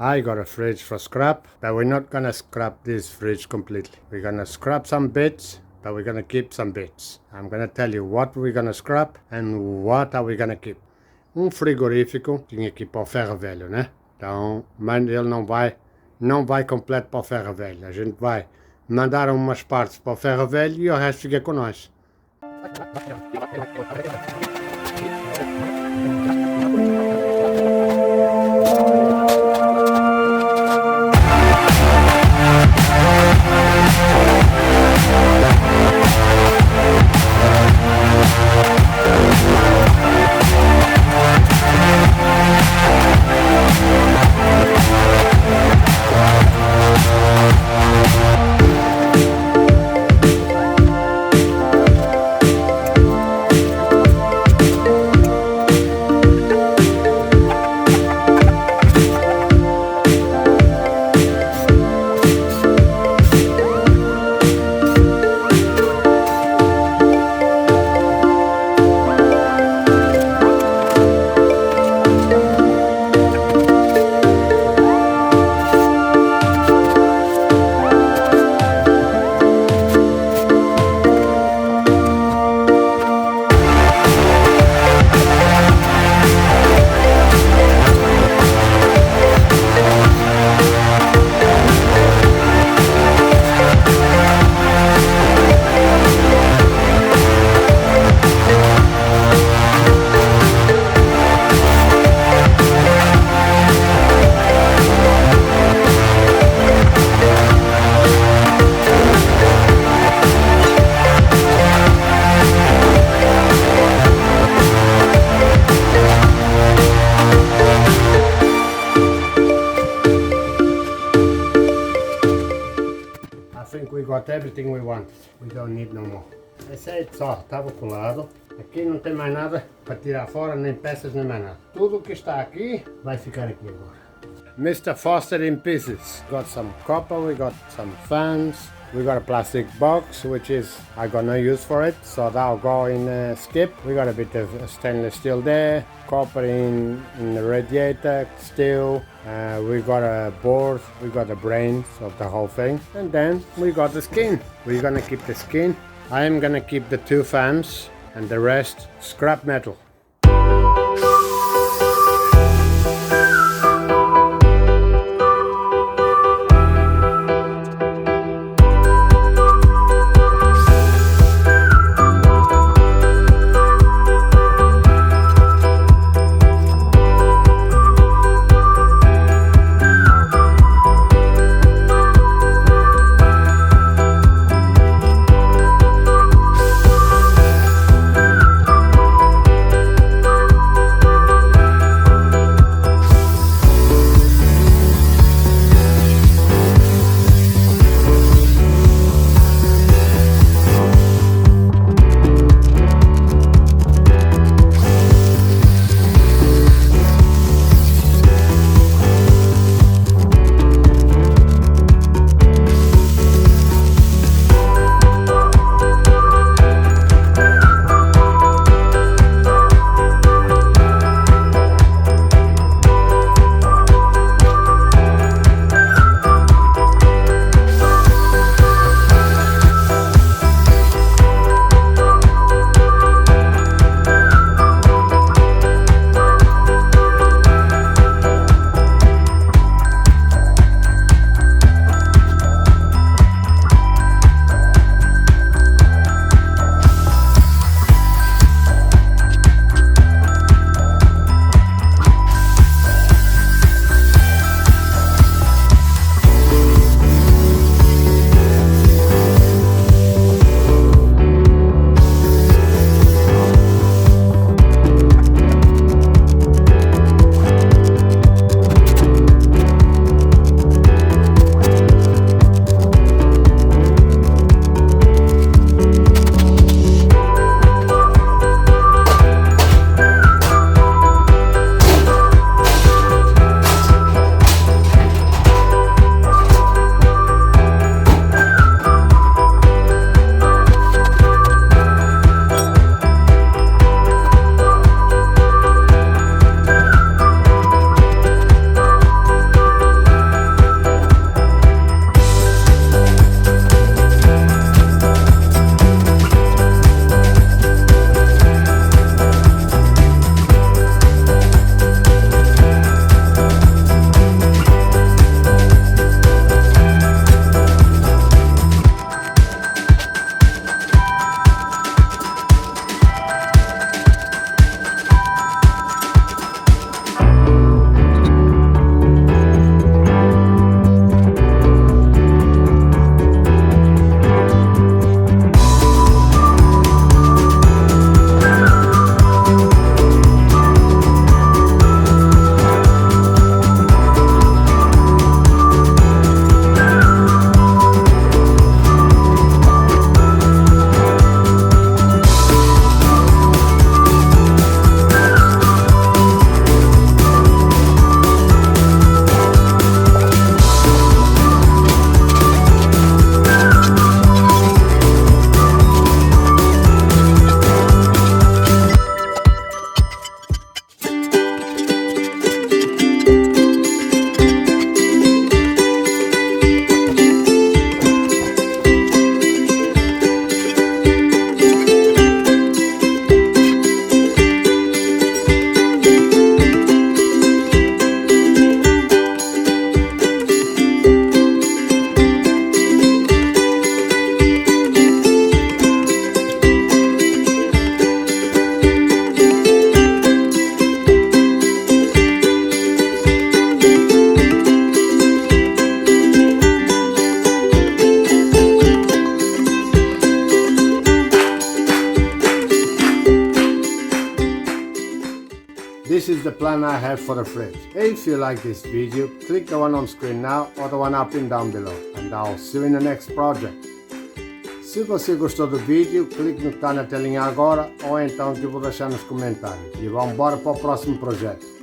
I got a fridge for scrap, but we're not gonna scrap this fridge completely. We're gonna scrap some bits, but we're gonna keep some bits. I'm gonna tell you what we're gonna scrap and what are we gonna keep. Frigorífico tinha que ir para o ferro velho, né? Então, mas ele não vai completo para o ferro velho. A gente vai mandar umas partes para o ferro velho e o resto fica com nós. We got everything we want. We don't need no more. Esse aí só estava colado. Aqui não tem mais nada para tirar fora, nem peças, nem mais nada. Tudo que está aqui vai ficar aqui agora. Mr. Foster in pieces. Got some copper, we got some fans. We got a plastic box, which is, I got no use for it, so that'll go in skip. We got a bit of stainless steel there, copper in the radiator, steel. We got a board, we got the brains of the whole thing. And then we got the skin. We're gonna keep the skin. I am gonna keep the 2 fans and the rest scrap metal. This is the plan I have for the fridge. If you like this video, click the one on screen now or the one up and down below. And I'll see you in the next project. Se você gostou do vídeo, clique no que está na telinha agora ou então que eu vou deixar nos comentários. E vamos embora para o próximo projeto.